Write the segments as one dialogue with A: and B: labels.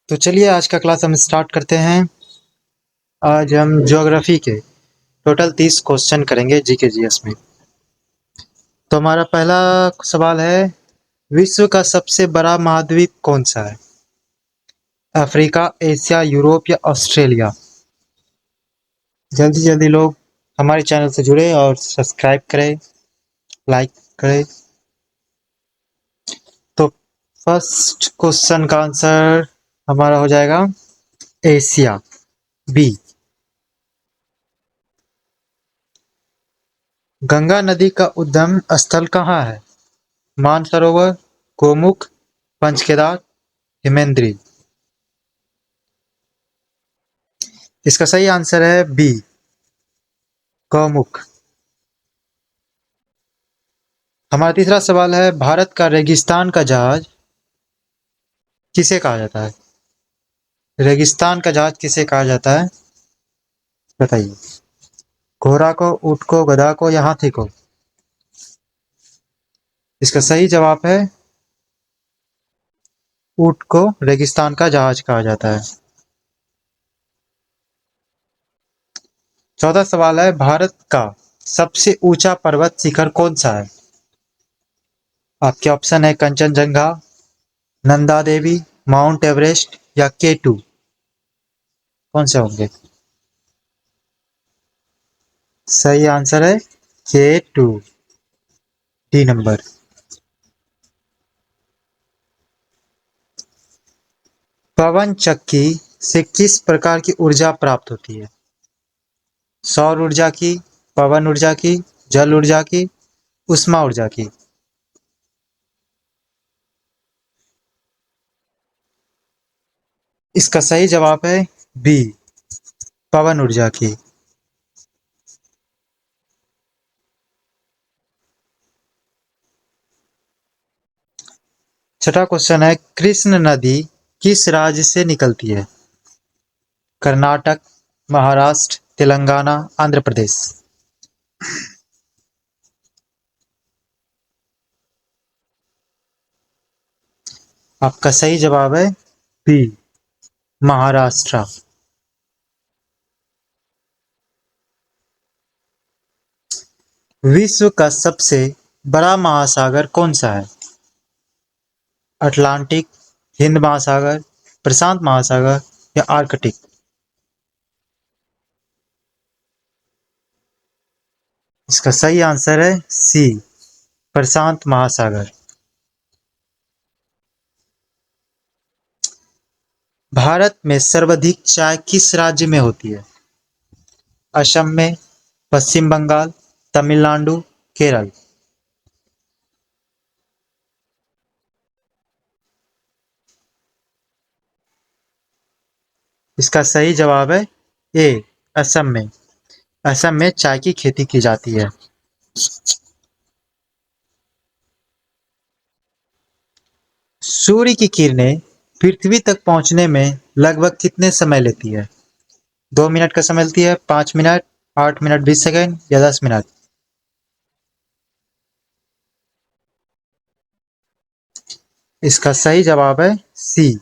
A: तो चलिए आज का क्लास हम स्टार्ट करते हैं। आज हम ज्योग्राफी के टोटल 30 क्वेश्चन करेंगे जीके जीएस में। तो हमारा पहला सवाल है, विश्व का सबसे बड़ा महाद्वीप कौन सा है? अफ्रीका, एशिया, यूरोप या ऑस्ट्रेलिया? जल्दी जल्दी लोग हमारे चैनल से जुड़े और सब्सक्राइब करें, लाइक करें। तो फर्स्ट क्वेश्चन का आंसर हमारा हो जाएगा एशिया, बी। गंगा नदी का उद्गम स्थल कहाँ है? मानसरोवर, गोमुख, पंचकेदार, हिमेंद्री? इसका सही आंसर है बी, गौमुख। हमारा तीसरा सवाल है, भारत का रेगिस्तान का जहाज किसे कहा जाता है? रेगिस्तान का जहाज किसे कहा जाता है, बताइए। घोड़ा को, ऊंट को, गधा को या हाथी को? इसका सही जवाब है ऊंट को रेगिस्तान का जहाज कहा जाता है। चौथा सवाल है, भारत का सबसे ऊंचा पर्वत शिखर कौन सा है? आपके ऑप्शन है कंचनजंगा, नंदा देवी, माउंट एवरेस्ट या K2। कौन से होंगे? सही आंसर है K2, डी नंबर। पवन चक्की से किस प्रकार की ऊर्जा प्राप्त होती है? सौर ऊर्जा की, पवन ऊर्जा की, जल ऊर्जा की, उष्मा ऊर्जा की? इसका सही जवाब है बी, पवन ऊर्जा की। छठा क्वेश्चन है, कृष्ण नदी किस राज्य से निकलती है? कर्नाटक, महाराष्ट्र, तेलंगाना, आंध्र प्रदेश? आपका सही जवाब है बी, महाराष्ट्र। विश्व का सबसे बड़ा महासागर कौन सा है? अटलांटिक, हिंद महासागर, प्रशांत महासागर या आर्कटिक? इसका सही आंसर है सी, प्रशांत महासागर। भारत में सर्वाधिक चाय किस राज्य में होती है? असम में, पश्चिम बंगाल, तमिलनाडु, केरल? इसका सही जवाब है ए, असम में। असम में चाय की खेती की जाती है। सूर्य की किरणें पृथ्वी तक पहुंचने में लगभग कितने समय लेती है? 2 मिनट का समय लेती है, 5 मिनट, 8 मिनट 20 सेकेंड या 10 मिनट? इसका सही जवाब है सी,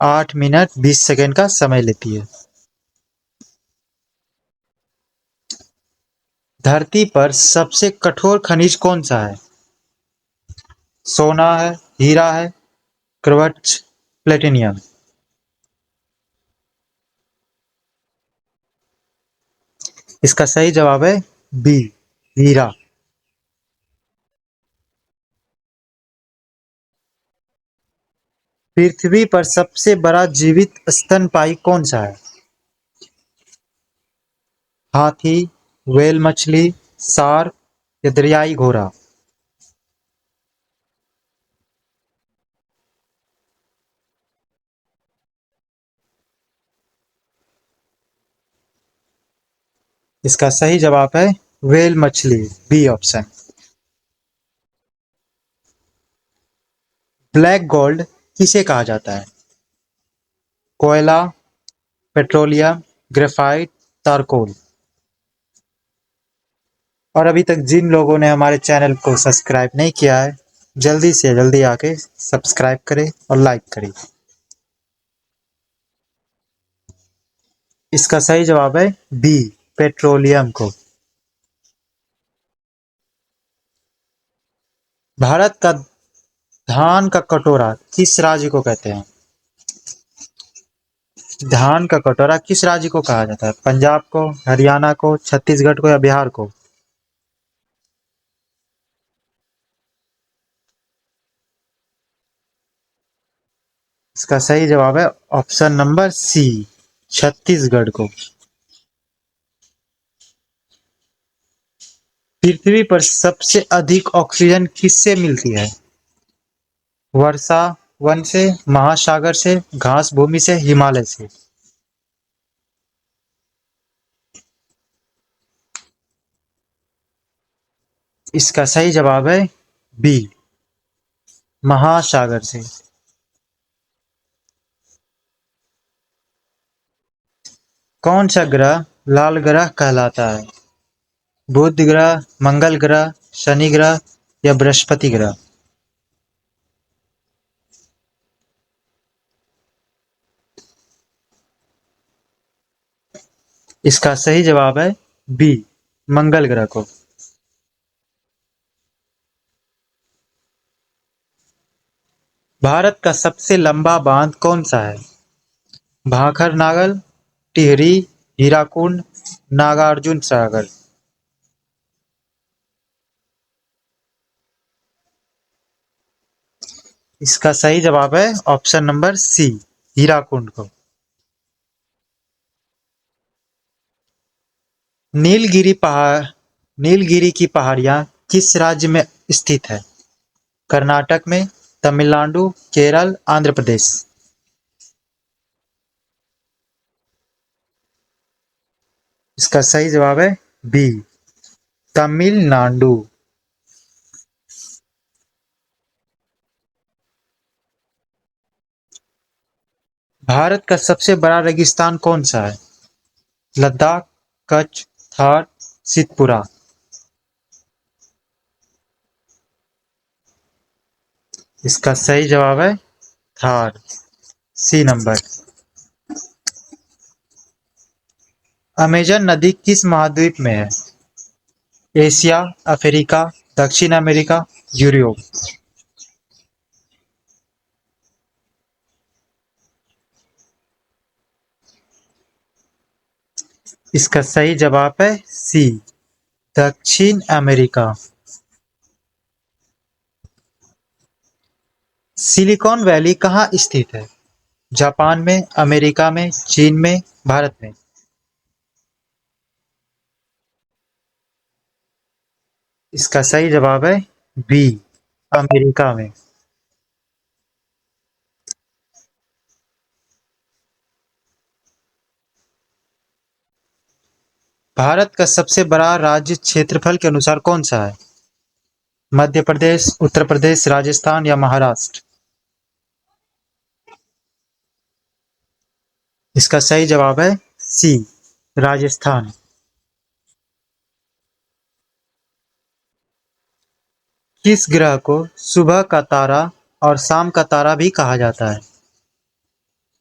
A: 8 मिनट 20 सेकेंड का समय लेती है। धरती पर सबसे कठोर खनिज कौन सा है? सोना है, हीरा है, क्वार्ट्ज, प्लेटिनियम? इसका सही जवाब है बी, हीरा। पृथ्वी पर सबसे बड़ा जीवित स्तनपायी कौन सा है? हाथी, व्हेल मछली, शार्क या दरियाई घोड़ा? इसका सही जवाब है व्हेल मछली, बी ऑप्शन। ब्लैक गोल्ड किसे कहा जाता है? कोयला, पेट्रोलियम, ग्रेफाइट, चारकोल? और अभी तक जिन लोगों ने हमारे चैनल को सब्सक्राइब नहीं किया है, जल्दी से जल्दी आके सब्सक्राइब करें और लाइक करें। इसका सही जवाब है बी, पेट्रोलियम को। भारत का धान का कटोरा किस राज्य को कहते हैं? धान का कटोरा किस राज्य को कहा जाता है? पंजाब को, हरियाणा को, छत्तीसगढ़ को या बिहार को? इसका सही जवाब है ऑप्शन नंबर सी, छत्तीसगढ़ को। पृथ्वी पर सबसे अधिक ऑक्सीजन किससे मिलती है? वर्षा वन से, महासागर से, घास भूमि से, हिमालय से? इसका सही जवाब है बी, महासागर से। कौन सा ग्रह लाल ग्रह कहलाता है? बुध ग्रह, मंगल ग्रह, शनि ग्रह या बृहस्पति ग्रह? इसका सही जवाब है बी, मंगल ग्रह को। भारत का सबसे लंबा बांध कौन सा है? भाखर नागल, टिहरी, हीराकुंड, नागार्जुन सागर? इसका सही जवाब है ऑप्शन नंबर सी, हीराकुंड को। नीलगिरी की पहाड़ियाँ किस राज्य में स्थित है? कर्नाटक में, तमिलनाडु, केरल, आंध्र प्रदेश? इसका सही जवाब है बी, तमिलनाडु। भारत का सबसे बड़ा रेगिस्तान कौन सा है? लद्दाख, कच्छ, थार, सितपुरा? इसका सही जवाब है थार, सी नंबर। अमेजन नदी किस महाद्वीप में है? एशिया, अफ्रीका, दक्षिण अमेरिका, यूरोप? इसका सही जवाब है सी, दक्षिण अमेरिका। सिलिकॉन वैली कहाँ स्थित है? जापान में, अमेरिका में, चीन में, भारत में? इसका सही जवाब है बी, अमेरिका में। भारत का सबसे बड़ा राज्य क्षेत्रफल के अनुसार कौन सा है? मध्य प्रदेश, उत्तर प्रदेश, राजस्थान या महाराष्ट्र? इसका सही जवाब है सी, राजस्थान। किस ग्रह को सुबह का तारा और शाम का तारा भी कहा जाता है?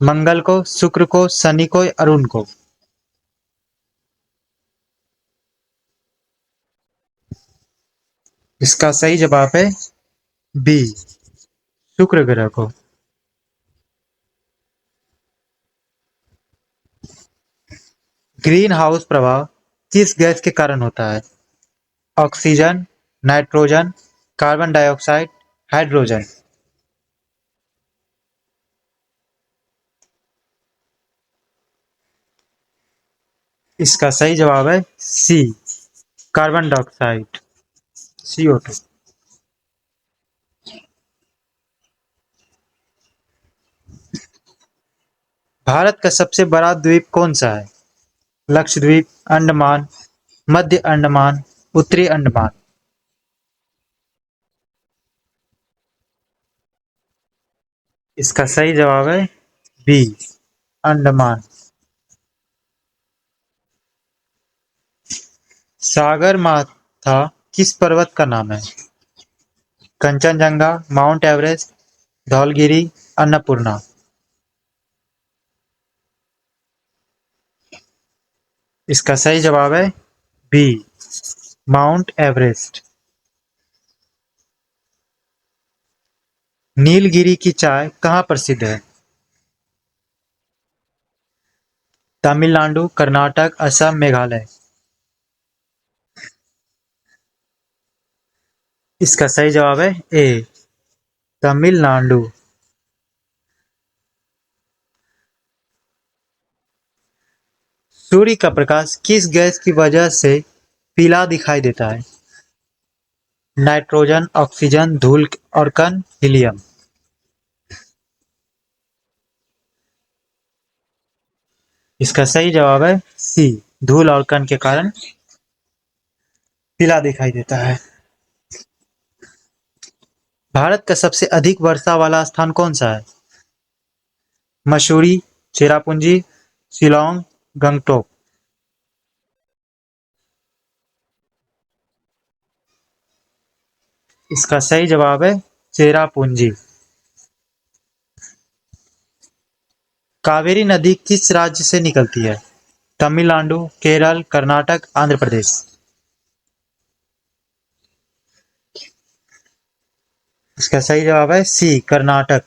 A: मंगल को, शुक्र को, शनि को या अरुण को? इसका सही जवाब है बी, शुक्र ग्रह को। ग्रीन हाउस प्रभाव किस गैस के कारण होता है? Oxygen, nitrogen, carbon dioxide, hydrogen? इसका सही जवाब है सी, कार्बन डाइऑक्साइड, CO2। भारत का सबसे बड़ा द्वीप कौन सा है? लक्षद्वीप, अंडमान, मध्य अंडमान, उत्तरी अंडमान? इसका सही जवाब है बी, अंडमान। सागर माथा किस पर्वत का नाम है? Kanchenjunga, mount Everest, Dhaulagiri, Annapurna? इसका सही जवाब है बी, माउंट एवरेस्ट। नीलगिरी की चाय कहाँ प्रसिद्ध है? तमिलनाडु, कर्नाटक, असम, मेघालय। इसका सही जवाब है ए, तमिलनाडु। सूर्य का प्रकाश किस गैस की वजह से पीला दिखाई देता है? नाइट्रोजन, ऑक्सीजन, धूल और कण, हीलियम। इसका सही जवाब है सी, धूल और कण के कारण पीला दिखाई देता है। भारत का सबसे अधिक वर्षा वाला स्थान कौन सा है? मसूरी, चेरापूंजी, शिलोंग, गंगटोक। इसका सही जवाब है चेरापूंजी। कावेरी नदी किस राज्य से निकलती है? तमिलनाडु, केरल, कर्नाटक, आंध्र प्रदेश। इसका सही जवाब है सी, कर्नाटक।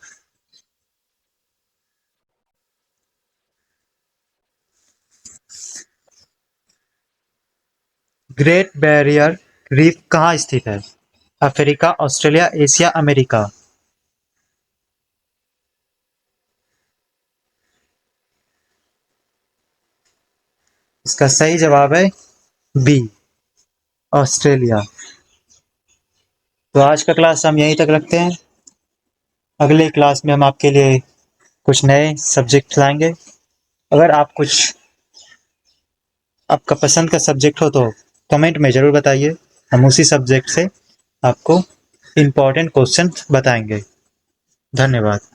A: ग्रेट बैरियर रीफ कहाँ स्थित है? Africa, Australia, Asia, America. इसका सही जवाब है बी, ऑस्ट्रेलिया। तो आज का क्लास हम यहीं तक रखते हैं। अगले क्लास में हम आपके लिए कुछ नए सब्जेक्ट लाएंगे। अगर आप कुछ आपका पसंद का सब्जेक्ट हो तो कमेंट में ज़रूर बताइए। हम उसी सब्जेक्ट से आपको इम्पोर्टेंट क्वेश्चन बताएंगे। धन्यवाद।